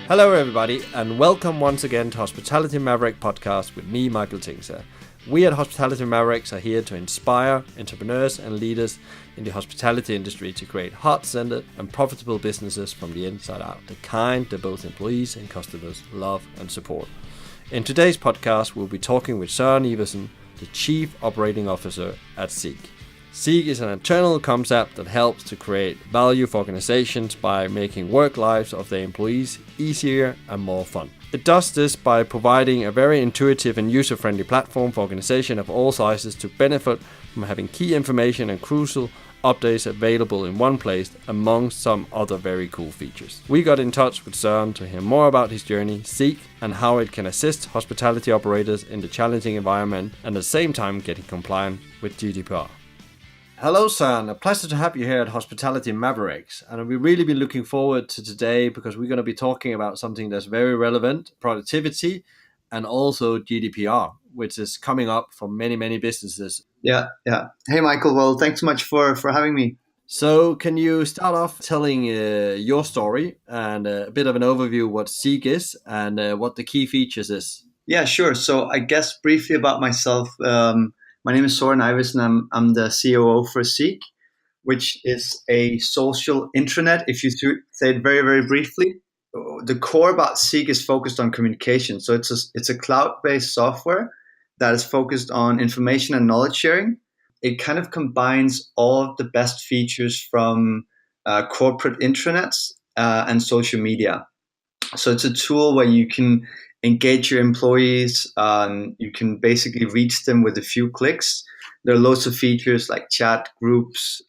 Hello everybody, and welcome once again to Hospitality Maverick podcast with me, Michael Tingser. We at Hospitality Mavericks are here to inspire entrepreneurs and leaders in the hospitality industry to create heart-centered and profitable businesses from the inside out, the kind that both employees and customers love and support. In today's podcast, we'll be talking with Søren Iversen, the Chief Operating Officer at Ziik. Ziik is an internal concept that helps to create value for organizations by making work lives of their employees easier and more fun. It does this by providing a very intuitive and user-friendly platform for organizations of all sizes to benefit from having key information and crucial updates available in one place, among some other very cool features. We got in touch with Søren to hear more about his journey, Ziik, and how it can assist hospitality operators in the challenging environment and at the same time getting compliant with GDPR. Hello, Søren. A pleasure to have you here at Hospitality Mavericks. And we've really been looking forward to today because we're going to be talking about something that's very relevant, productivity, and also GDPR, which is coming up for many businesses. Yeah. Hey, Michael. Well, thanks so much for having me. So can you start off telling your story and a bit of an overview what Ziik is and what the key features is? Yeah, sure. So I guess briefly about myself. My name is Søren Iversen. I'm the COO for Ziik, which is a social intranet. If you say it very briefly, the core about Ziik is focused on communication. So it's a cloud-based software that is focused on information and knowledge sharing. It kind of combines all of the best features from corporate intranets and social media. So it's a tool where you can engage your employees. You can basically reach them with a few clicks. There are loads of features like chat, groups,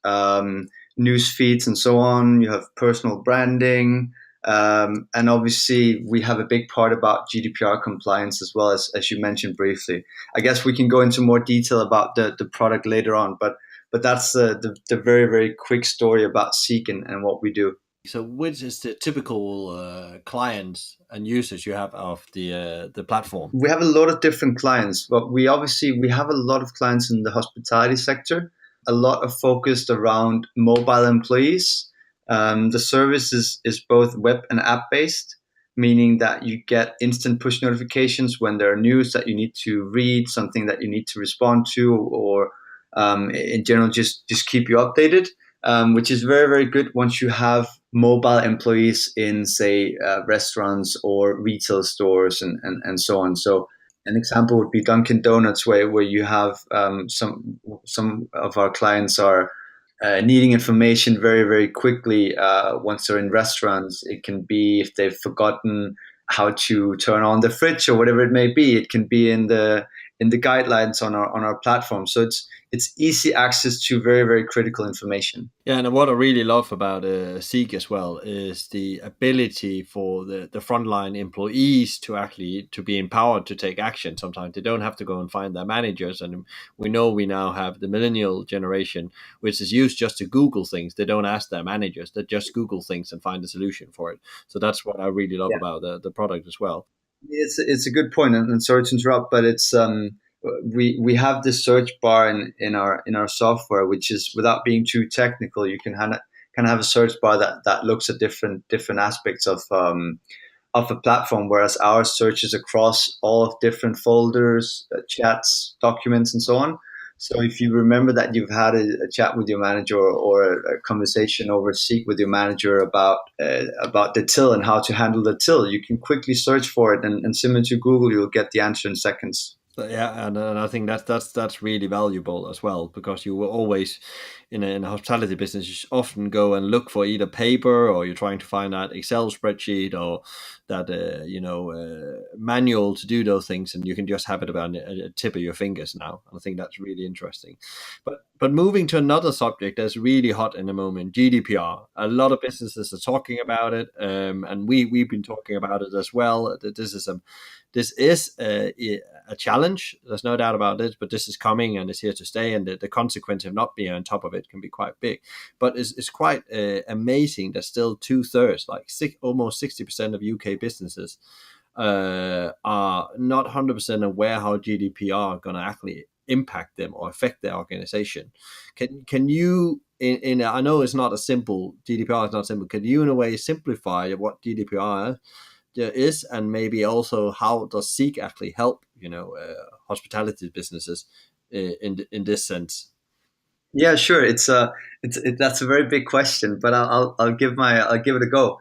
news feeds, and so on. You have personal branding. And obviously, we have a big part about GDPR compliance as well, as you mentioned briefly. I guess we can go into more detail about the product later on, but that's the very quick story about Ziik and what we do. So which is the typical clients and users you have of the platform? We have a lot of different clients, but we have a lot of clients in the hospitality sector. A lot of focused around mobile employees. The service is both web and app based, meaning that you get instant push notifications when there are news that you need to read, something that you need to respond to, or in general just keep you updated. Which is very good once you have mobile employees in, say, restaurants or retail stores and so on. So an example would be Dunkin' Donuts, where you have some of our clients are needing information very quickly once they're in restaurants. It can be if they've forgotten how to turn on the fridge or whatever it may be. It can be in the guidelines on our platform. So it's easy access to very critical information. Yeah, and what I really love about Ziik as well is the ability for the frontline employees to be empowered to take action. Sometimes they don't have to go and find their managers, and we know we now have the millennial generation, which is used just to Google things. They don't ask their managers; they just Google things and find a solution for it. So that's what I really love about the product as well. It's a good point, and sorry to interrupt, but it's we have this search bar in our software, which is, without being too technical, you can kind of have a search bar that looks at different aspects of a platform, whereas ours searches across all of different folders, chats, documents, and so on. So if you remember that you've had a chat with your manager or a conversation over Ziik with your manager about the till and how to handle the till, you can quickly search for it, and similar to Google, you'll get the answer in seconds. Yeah, and I think that's really valuable as well, because you will always, in a hospitality business, you often go and look for either paper, or you're trying to find that Excel spreadsheet or that manual to do those things, and you can just have it about a tip of your fingers now. And I think that's really interesting. But moving to another subject that's really hot in the moment, GDPR. A lot of businesses are talking about it, and we've been talking about it as well. This is a challenge. There's no doubt about it, but this is coming and it's here to stay, and the consequence of not being on top of it can be quite big. But it's quite amazing that still 2/3, almost 60% of UK businesses are not 100% aware how GDPR are going to actually impact them or affect their organization. Can you, I know it's not a simple, GDPR is not simple. Can you in a way simplify what GDPR is? there is, and maybe also how does Ziik actually help hospitality businesses in this sense? Yeah, sure. That's a very big question, but I'll give it a go.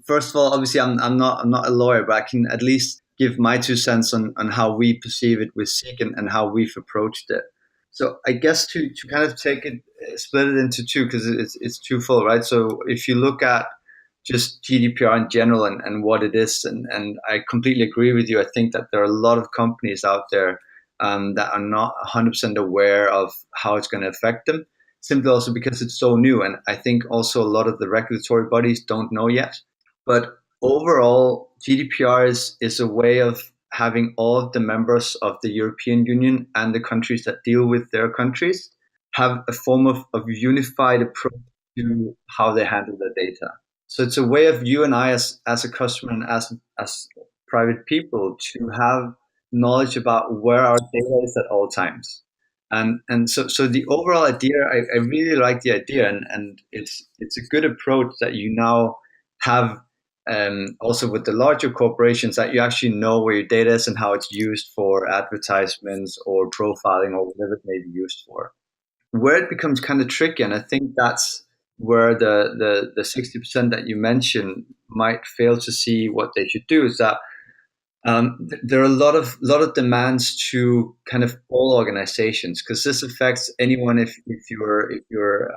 First of all, obviously, I'm not a lawyer, but I can at least give my 2 cents on how we perceive it with Seek, and how we've approached it. So I guess to kind of take it, split it into two, because it's twofold, right? So if you look at just GDPR in general, and what it is, and I completely agree with you. I think that there are a lot of companies out there that are not 100% aware of how it's going to affect them, simply also because it's so new. And I think also a lot of the regulatory bodies don't know yet. But overall, GDPR is a way of having all of the members of the European Union and the countries that deal with their countries have a form of unified approach to how they handle their data. So it's a way of you and I, as a customer and as private people, to have knowledge about where our data is at all times. And so the overall idea, I really like the idea, and it's a good approach that you now have, also with the larger corporations, that you actually know where your data is and how it's used for advertisements or profiling or whatever it may be used for. Where it becomes kind of tricky, and I think that's where the 60% that you mentioned might fail to see what they should do, is that there are a lot of demands to kind of all organizations, because this affects anyone. If you're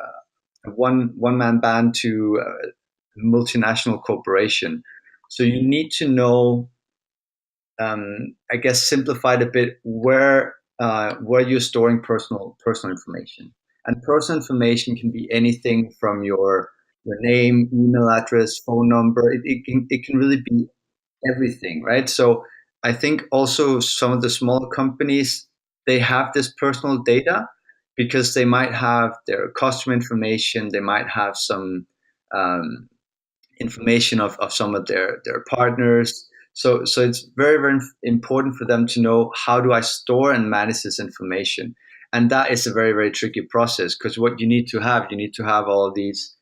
a one man band to a multinational corporation, so you need to know, I guess, simplified a bit, where you're storing personal information. And personal information can be anything from your name, email address, phone number. It can really be everything, right? So I think also some of the smaller companies, they have this personal data because they might have their customer information, they might have some um, information of some of their partners. So it's very, very important for them to know, how do I store and manage this information? And that is a very, very tricky process, because what you need to have all these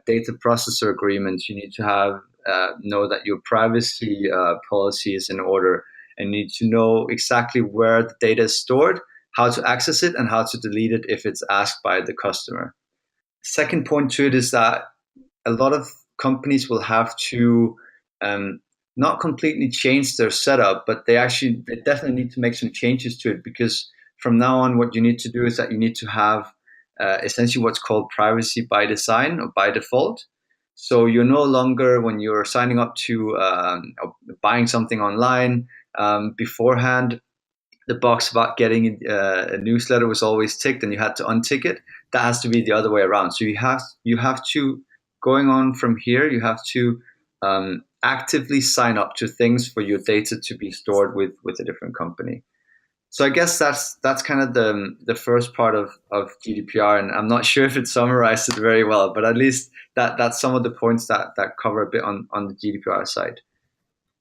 data processor agreements. You need to have know that your privacy policy is in order, and you need to know exactly where the data is stored, how to access it, and how to delete it if it's asked by the customer. Second point to it is that a lot of companies will have to, um, not completely change their setup, but they definitely need to make some changes to it, because from now on, what you need to do is that you need to have essentially what's called privacy by design or by default. So you're no longer, when you're signing up to or buying something online, beforehand, the box about getting a newsletter was always ticked, and you had to untick it. That has to be the other way around. So you have to, going on from here, you have to actively sign up to things for your data to be stored with a different company. So I guess that's kind of the first part of GDPR, and I'm not sure if it summarized it very well, but at least that's some of the points that cover a bit on the GDPR side.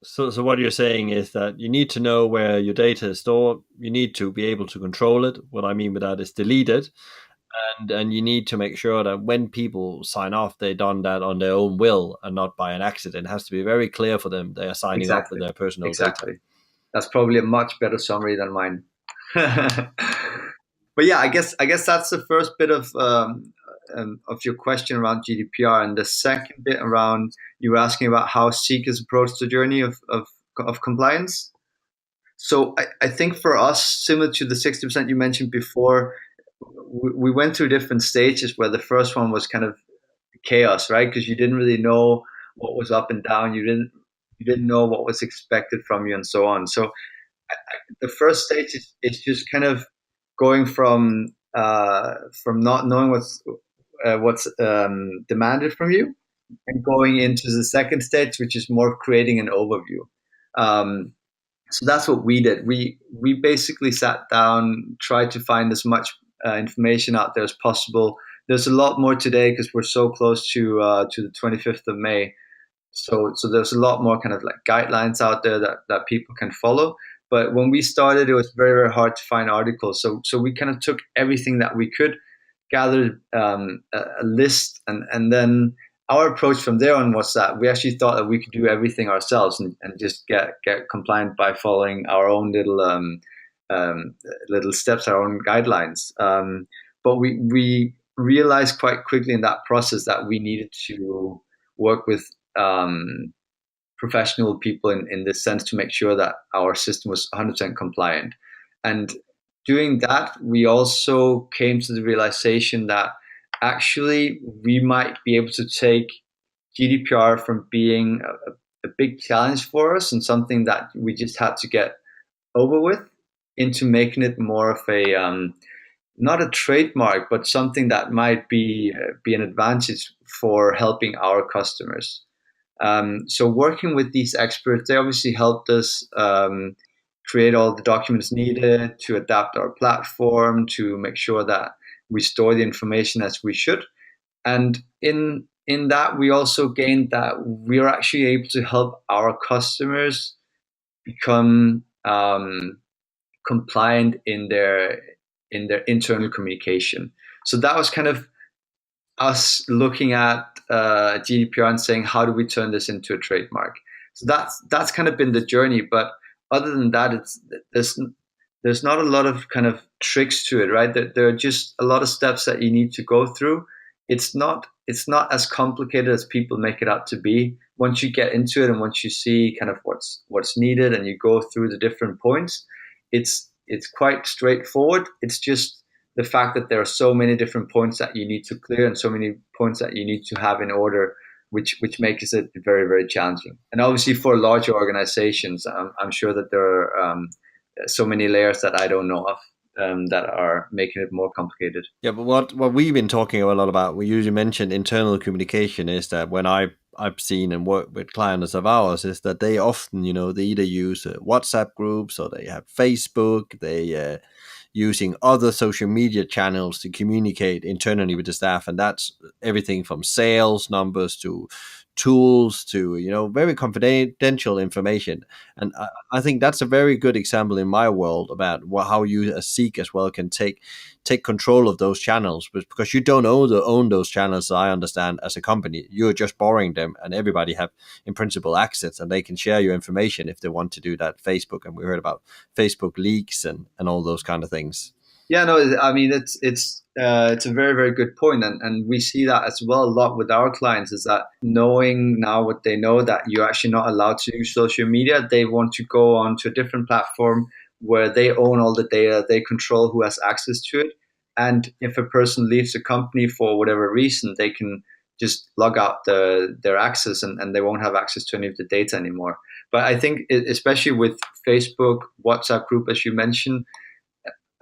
So what you're saying is that you need to know where your data is stored. You need to be able to control it. What I mean by that is delete it, and you need to make sure that when people sign off, they've done that on their own will and not by an accident. It has to be very clear for them they are signing up with Exactly, their personal data. exactly. That's probably a much better summary than mine. But yeah, I guess that's the first bit of your question around GDPR, and the second bit around, you were asking about how Seek has approached the journey of compliance. So I think for us, similar to the 60% you mentioned before, we went through different stages, where the first one was kind of chaos, right? Because you didn't really know what was up and down. You didn't know what was expected from you, and so on. So the first stage is just kind of going from not knowing what's demanded from you, and going into the second stage, which is more creating an overview. Um, so that's what we did. We basically sat down, tried to find as much information out there as possible. There's a lot more today, because we're so close to the 25th of May. So there's a lot more kind of like guidelines out there that people can follow. But when we started, it was very, very hard to find articles. So we kind of took everything that we could, gathered a list, and then our approach from there on was that we actually thought that we could do everything ourselves and just get compliant by following our own um, little steps, our own guidelines. But we realized quite quickly in that process that we needed to work with professional people in this sense to make sure that our system was 100% compliant. And doing that, we also came to the realization that actually we might be able to take GDPR from being a big challenge for us and something that we just had to get over with into making it more of a not a trademark, but something that might be an advantage for helping our customers. So working with these experts, they obviously helped us create all the documents needed to adapt our platform to make sure that we store the information as we should. And in that, we also gained that we're actually able to help our customers become compliant in their internal communication. So that was kind of us looking at GDPR and saying, how do we turn this into a trademark? So that's kind of been the journey. But other than that, there's not a lot of kind of tricks to it, right? There are just a lot of steps that you need to go through. It's not as complicated as people make it out to be. Once you get into it and once you see kind of what's needed and you go through the different points, it's quite straightforward. It's just the fact that there are so many different points that you need to clear and so many points that you need to have in order, which makes it very, very challenging. And obviously for larger organizations, I'm sure that there are so many layers that I don't know of that are making it more complicated. Yeah, but what we've been talking a lot about, we usually mention internal communication, is that when I've seen and worked with clients of ours, is that they often, they either use WhatsApp groups or they have Facebook, they using other social media channels to communicate internally with the staff, and that's everything from sales numbers to tools to very confidential information. And I think that's a very good example in my world about how you as Ziik as well can take control of those channels, because you don't own those channels. I understand, as a company you're just borrowing them, and everybody have in principle access, and they can share your information if they want to do that. Facebook, and we heard about Facebook leaks and all those kind of things. Yeah, no, I mean it's a very, very good point, and we see that as well a lot with our clients. Is that knowing now what they know, that you're actually not allowed to use social media, they want to go on to a different platform where they own all the data, they control who has access to it, and if a person leaves the company for whatever reason, they can just log out their access and they won't have access to any of the data anymore. But I think especially with Facebook, WhatsApp group, as you mentioned,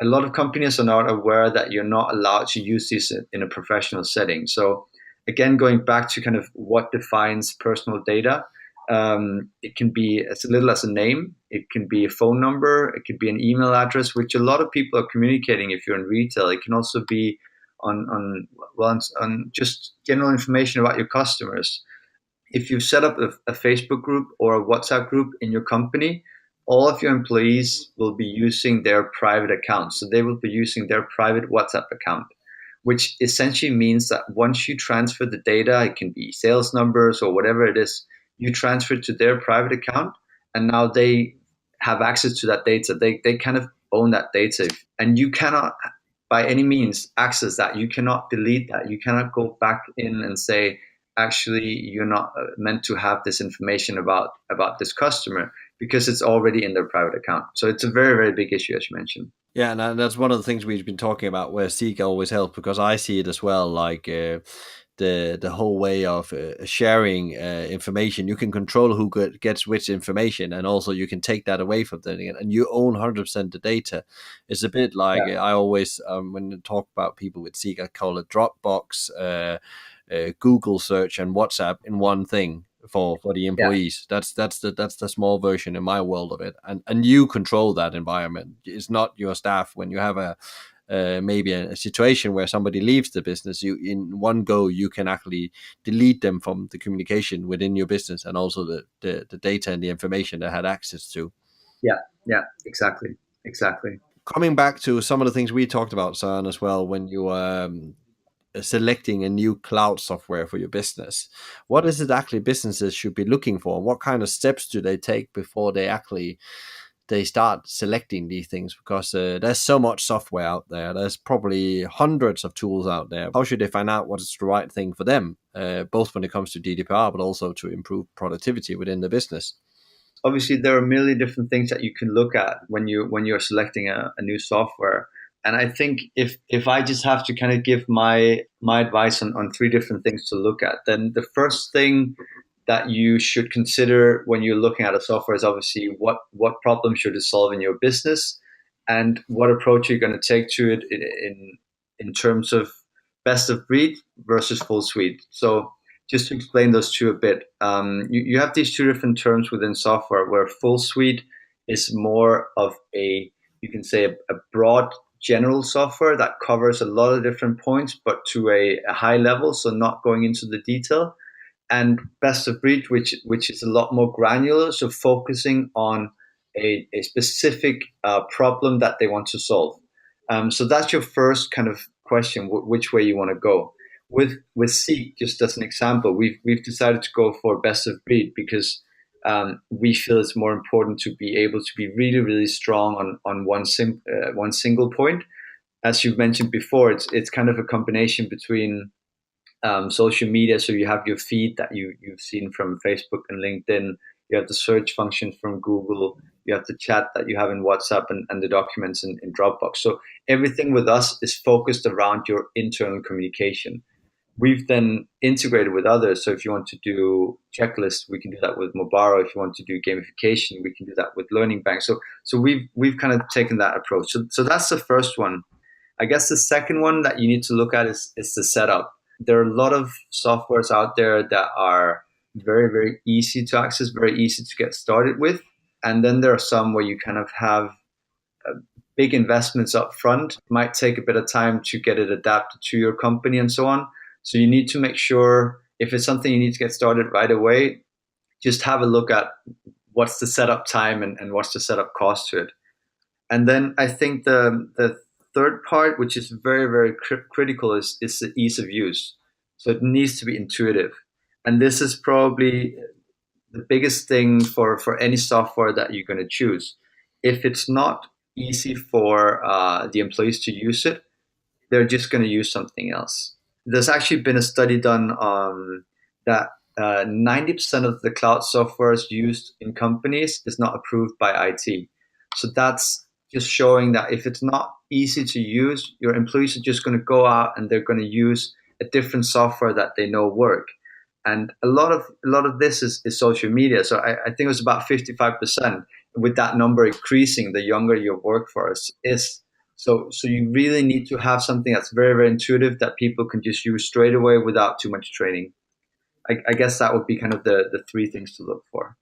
a lot of companies are not aware that you're not allowed to use this in a professional setting. So again, going back to kind of what defines personal data, it can be as little as a name, it can be a phone number, it could be an email address, which a lot of people are communicating if you're in retail. It can also be on just general information about your customers. If you've set up a Facebook group or a WhatsApp group in your company, all of your employees will be using their private accounts. So they will be using their private WhatsApp account, which essentially means that once you transfer the data, it can be sales numbers or whatever it is, you transfer it to their private account, and now they have access to that data. They kind of own that data, and you cannot by any means access that. You cannot delete that. You cannot go back in and say, actually, you're not meant to have this information about this customer, because it's already in their private account. So it's a very, very big issue, as you mentioned. Yeah, and that's one of the things we've been talking about, where Ziik always helps, because I see it as well. Like the whole way of sharing information, you can control who gets which information, and also you can take that away from them, and you own 100% the data. It's a bit like I always when I talk about people with Ziik, I call it Dropbox, Google search, and WhatsApp in one thing for the employees. That's the small version in my world of it, and you control that environment. It's not your staff. When you have maybe a situation where somebody leaves the business, you in one go you can actually delete them from the communication within your business, and also the data and the information they had access to. Yeah, exactly. Coming back to some of the things we talked about, Søren, as well, when you selecting a new cloud software for your business. What is it actually businesses should be looking for? What kind of steps do they take before they start selecting these things? Because there's so much software out there. There's probably hundreds of tools out there. How should they find out what is the right thing for them, both when it comes to GDPR, but also to improve productivity within the business? Obviously, there are a million different things that you can look at when you're selecting a new software. And I think if I just have to kind of give my advice on three different things to look at, then the first thing that you should consider when you're looking at a software is obviously what problem should it solve in your business, and what approach you're going to take to it in terms of best of breed versus full suite. So just to explain those two a bit, you have these two different terms within software, where full suite is more of you can say a broad general software that covers a lot of different points, but to a high level, so not going into the detail. And best of breed, which is a lot more granular, so focusing on a specific problem that they want to solve. So that's your first kind of question: which way you want to go. With Ziik, just as an example, we've decided to go for best of breed because we feel it's more important to be able to be really, really strong on one single point. As you've mentioned before, it's kind of a combination between social media. So you have your feed that you've seen from Facebook and LinkedIn. You have the search function from Google. You have the chat that you have in WhatsApp, and the documents in Dropbox. So everything with us is focused around your internal communication. We've then integrated with others. So if you want to do checklists, we can do that with Mobaro. If you want to do gamification, we can do that with Learning Bank. So we've kind of taken that approach. So that's the first one. I guess the second one that you need to look at is the setup. There are a lot of softwares out there that are very, very easy to access, very easy to get started with. And then there are some where you kind of have big investments up front. It might take a bit of time to get it adapted to your company and so on. So you need to make sure, if it's something you need to get started right away, just have a look at what's the setup time and what's the setup cost to it. And then I think the third part, which is very, very critical, is the ease of use. So it needs to be intuitive. And this is probably the biggest thing for any software that you're going to choose. If it's not easy for the employees to use it, they're just going to use something else. There's actually been a study done that 90% of the cloud softwares used in companies is not approved by IT. So that's just showing that if it's not easy to use, your employees are just going to go out and they're going to use a different software that they know work. And a lot of this is social media. So I think it was about 55%. With that number increasing, the younger your workforce is. So you really need to have something that's very, very intuitive that people can just use straight away without too much training. I guess that would be kind of the three things to look for.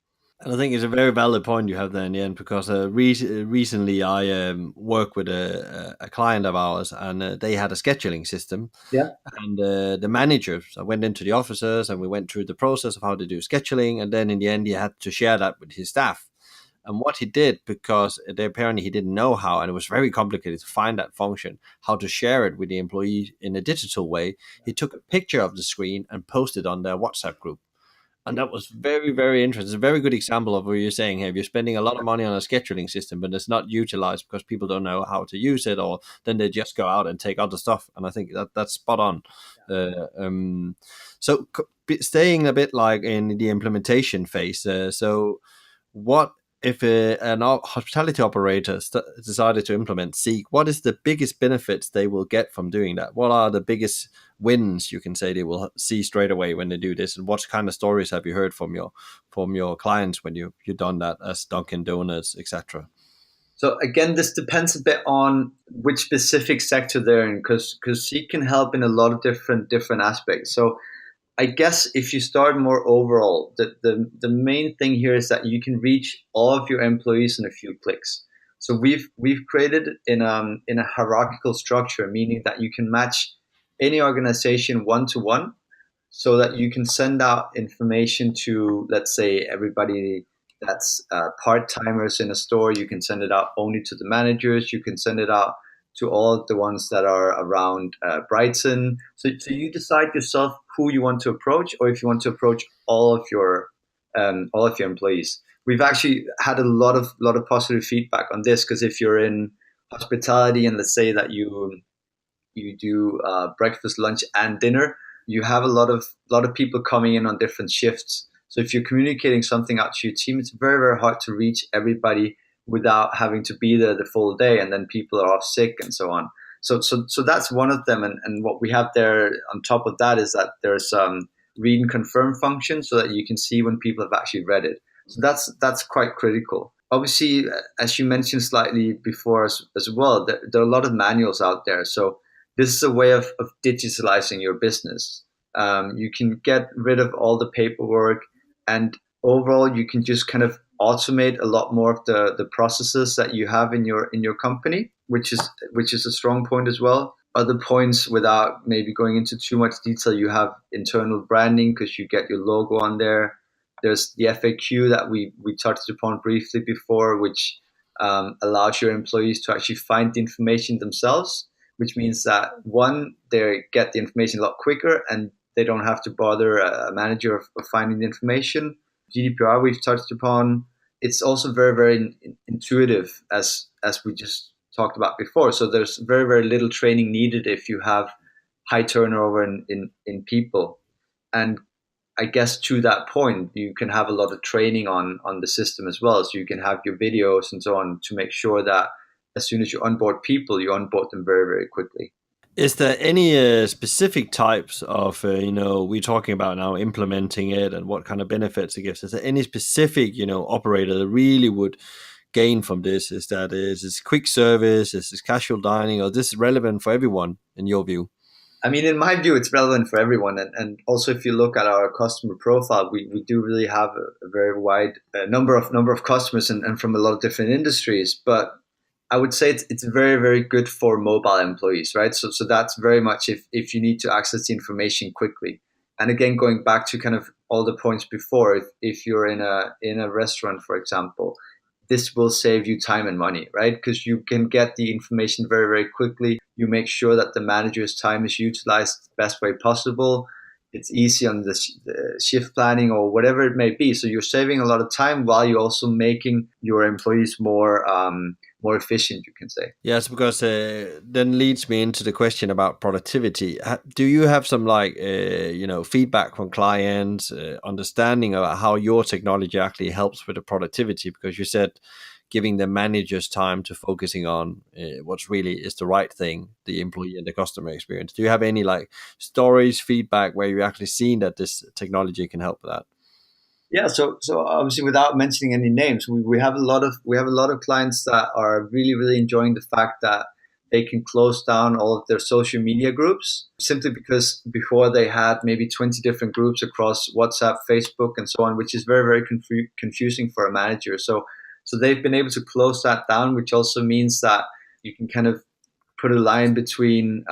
And I think it's a very valid point you have there in the end, because recently I worked with a client of ours, and they had a scheduling system. Yeah. And the managers, I went into the offices and we went through the process of how to do scheduling. And then in the end, he had to share that with his staff. And what he did, because apparently he didn't know how, and it was very complicated to find that function, how to share it with the employee in a digital way, he took a picture of the screen and posted on their WhatsApp group. And that was very, very interesting. It's a very good example of what you're saying here. If you're spending a lot of money on a scheduling system, but it's not utilized because people don't know how to use it, or then they just go out and take other stuff. And I think that's spot on. So staying a bit like in the implementation phase. So what if an hospitality operator decided to implement Ziik? What is the biggest benefits they will get from doing that? What are the biggest wins you can say they will see straight away when they do this? And what kind of stories have you heard from your clients when you've done that, as Dunkin' Donuts, etc.? So again, this depends a bit on which specific sector they're in, because Ziik can help in a lot of different aspects. So I guess if you start more overall, the main thing here is that you can reach all of your employees in a few clicks. So we've created in a hierarchical structure, meaning that you can match any organization one to one, so that you can send out information to, let's say, everybody that's part-timers in a store. You can send it out only to the managers. You can send it out to all of the ones that are around Brighton. So you decide yourself who you want to approach, or if you want to approach all of your employees. We've actually had a lot of positive feedback on this, because if you're in hospitality and let's say that you do breakfast, lunch, and dinner, you have a lot of people coming in on different shifts. So if you're communicating something out to your team, it's very very hard to reach everybody without having to be there the full day, and then people are off sick and so on. So that's one of them, and what we have there on top of that is that there's read and confirm function, so that you can see when people have actually read it. So that's quite critical. Obviously, as you mentioned slightly before as well, there are a lot of manuals out there. So this is a way of digitalizing your business. You can get rid of all the paperwork, and overall, you can just kind of automate a lot more of the processes that you have in your company, which is a strong point as well. Other points, without maybe going into too much detail, you have internal branding, because you get your logo on there. There's the FAQ that we touched upon briefly before, which allows your employees to actually find the information themselves, which means that one, they get the information a lot quicker, and they don't have to bother a manager of finding the information. GDPR we've touched upon. It's also very very intuitive, as we just talked about before. So there's very very little training needed if you have high turnover in people. And I guess to that point, you can have a lot of training on the system as well. So you can have your videos and so on to make sure that as soon as you onboard people, you onboard them very very quickly. Is there any specific types of, we're talking about now implementing it and what kind of benefits it gives? Is there any specific, operator that really would gain from this? Is this quick service? Is this casual dining? Or this is relevant for everyone in your view? I mean, in my view, it's relevant for everyone. And also, if you look at our customer profile, we do really have a very wide number of customers and from a lot of different industries. But I would say it's very, very good for mobile employees, right? So that's very much if you need to access the information quickly. And again, going back to kind of all the points before, if you're in a restaurant, for example, this will save you time and money, right? Because you can get the information very, very quickly. You make sure that the manager's time is utilized the best way possible. It's easy on the shift planning or whatever it may be. So you're saving a lot of time while you're also making your employees more efficient, you can say. Yes, because then leads me into the question about productivity. Do you have some feedback from clients, understanding about how your technology actually helps with the productivity? Because you said giving the managers time to focusing on what's really is the right thing, the employee and the customer experience. Do you have any stories, feedback where you're actually seeing that this technology can help with that? Yeah, so obviously, without mentioning any names, we have a lot of clients that are really really enjoying the fact that they can close down all of their social media groups, simply because before they had maybe 20 different groups across WhatsApp, Facebook, and so on, which is very very confusing for a manager. So they've been able to close that down, which also means that you can kind of put a line between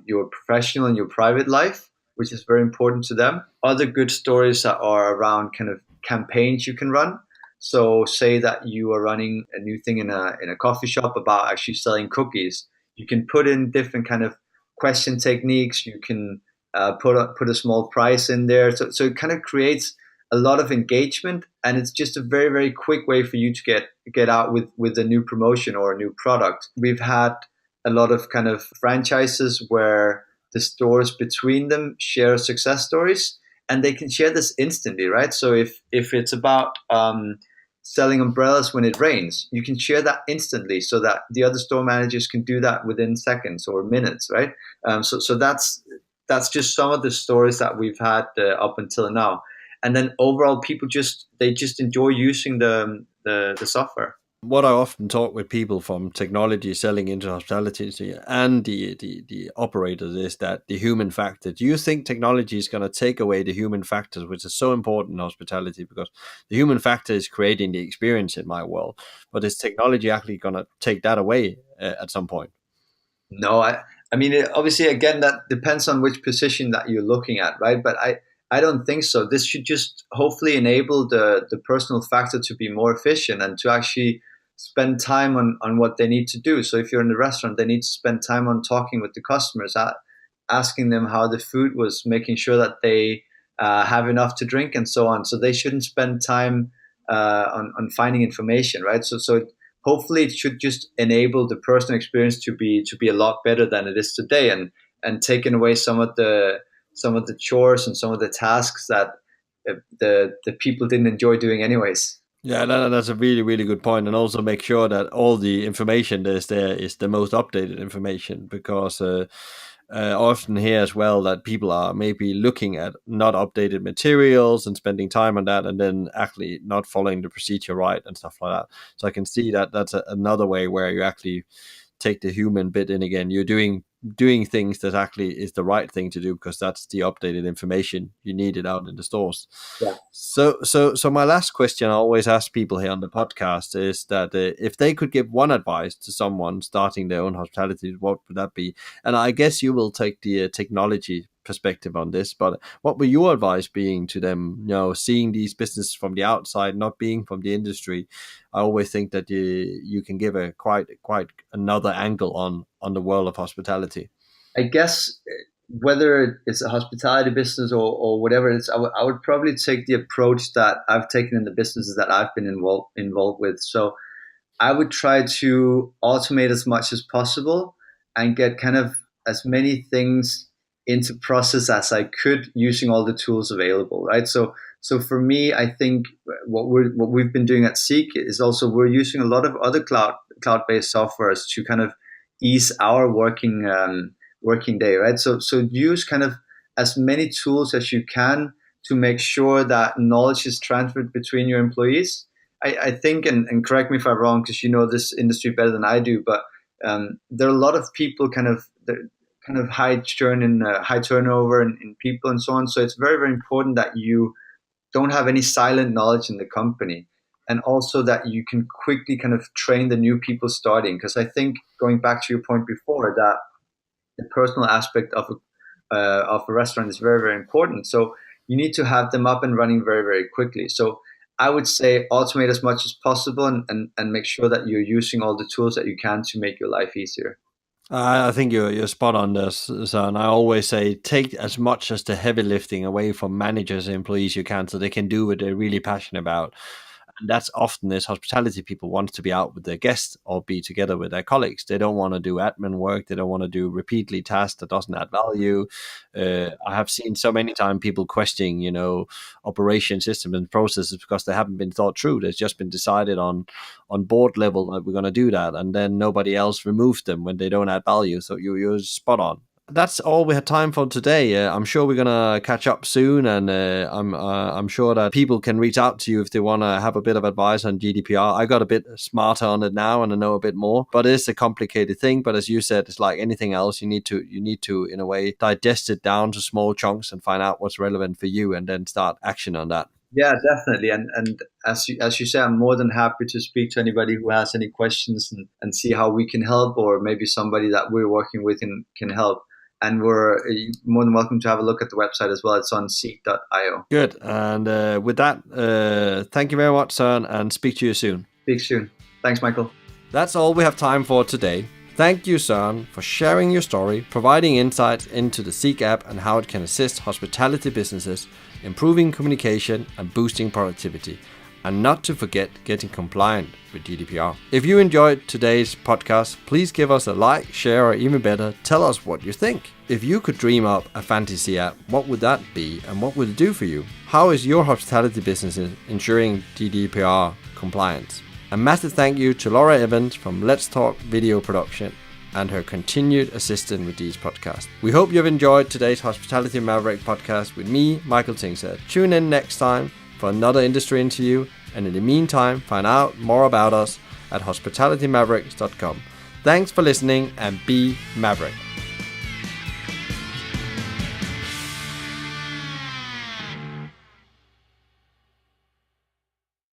your professional and your private life, which is very important to them. Other good stories that are around kind of campaigns you can run. So say that you are running a new thing in a coffee shop about actually selling cookies. You can put in different kind of question techniques. You can put a small price in there. So it kind of creates a lot of engagement, and it's just a very very quick way for you to get out with a new promotion or a new product. We've had a lot of kind of franchises where the stores between them share success stories, and they can share this instantly, right? So if it's about selling umbrellas when it rains, you can share that instantly, so that the other store managers can do that within seconds or minutes, right? So that's just some of the stories that we've had up until now. And then overall, people just enjoy using the software. What I often talk with people from technology selling into hospitality and the operators is that the human factor. Do you think technology is going to take away the human factors, which is so important in hospitality? Because the human factor is creating the experience in my world. But is technology actually going to take that away at some point? No, I mean, obviously, again, that depends on which position that you're looking at, right? But I don't think so. This should just hopefully enable the personal factor to be more efficient and to actually spend time on what they need to do. So if you're in the restaurant, they need to spend time on talking with the customers, asking them how the food was, making sure that they have enough to drink and so on. So they shouldn't spend time on finding information, right? So hopefully it should just enable the personal experience to be a lot better than it is today, and taking away some of the chores and some of the tasks that the people didn't enjoy doing anyways. Yeah, that's a really, really good point. And also make sure that all the information that is there is the most updated information, because often here as well that people are maybe looking at not updated materials and spending time on that, and then actually not following the procedure right and stuff like that. So I can see that that's another way where you actually take the human bit in again. You're doing things that actually is the right thing to do, because that's the updated information you needed out in the stores. Yeah. So my last question I always ask people here on the podcast is that if they could give one advice to someone starting their own hospitality, what would that be? And I guess you will take the technology perspective on this, but what would your advice being to them, seeing these businesses from the outside, not being from the industry? I always think that you can give a quite another angle on the world of hospitality. I guess whether it's a hospitality business or whatever it is, I would probably take the approach that I've taken in the businesses that I've been involved with. So I would try to automate as much as possible and get kind of as many things into process as I could using all the tools available, right? So for me, I think what we've been doing at Ziik is also we're using a lot of other cloud-based softwares to kind of ease our working day, right? So use kind of as many tools as you can to make sure that knowledge is transferred between your employees. I think, and correct me if I'm wrong, because you know this industry better than I do, but there are a lot of people kind of high churn and high turnover in people and so on. So it's very, very important that you don't have any silent knowledge in the company, and also that you can quickly kind of train the new people starting. Because I think, going back to your point before, that the personal aspect of a restaurant is very, very important. So you need to have them up and running very, very quickly. So I would say automate as much as possible, and make sure that you're using all the tools that you can to make your life easier. I think you're spot on this, Søren. I always say take as much as the heavy lifting away from managers and employees you can, so they can do what they're really passionate about. And that's often as hospitality people want to be out with their guests or be together with their colleagues. They don't want to do admin work. They don't want to do repeatedly tasks that doesn't add value. I have seen so many times people questioning, operation system and processes because they haven't been thought through. There's just been decided on board level that we're going to do that, and then nobody else removes them when they don't add value. So you're spot on. That's all we had time for today. I'm sure we're gonna catch up soon, and I'm sure that people can reach out to you if they want to have a bit of advice on GDPR. I got a bit smarter on it now, and I know a bit more. But it's a complicated thing. But as you said, it's like anything else. You need to in a way digest it down to small chunks and find out what's relevant for you, and then start action on that. Yeah, definitely. And as you say, I'm more than happy to speak to anybody who has any questions and see how we can help, or maybe somebody that we're working with can help. And we're more than welcome to have a look at the website as well. It's on ziik.io. Good. And with that, thank you very much, Søren, and speak to you soon. Speak soon. Thanks, Michael. That's all we have time for today. Thank you, Søren, for sharing your story, providing insights into the Ziik app and how it can assist hospitality businesses, improving communication and boosting productivity. And not to forget getting compliant with GDPR. If you enjoyed today's podcast, please give us a like, share, or even better, tell us what you think. If you could dream up a fantasy app, what would that be and what would it do for you? How is your hospitality business ensuring GDPR compliance? A massive thank you to Laura Evans from Let's Talk Video Production and her continued assistance with these podcasts. We hope you've enjoyed today's Hospitality Maverick podcast with me, Michael Tingsager. Tune in next time for another industry interview, and in the meantime, find out more about us at hospitalitymavericks.com. Thanks for listening, and be Maverick.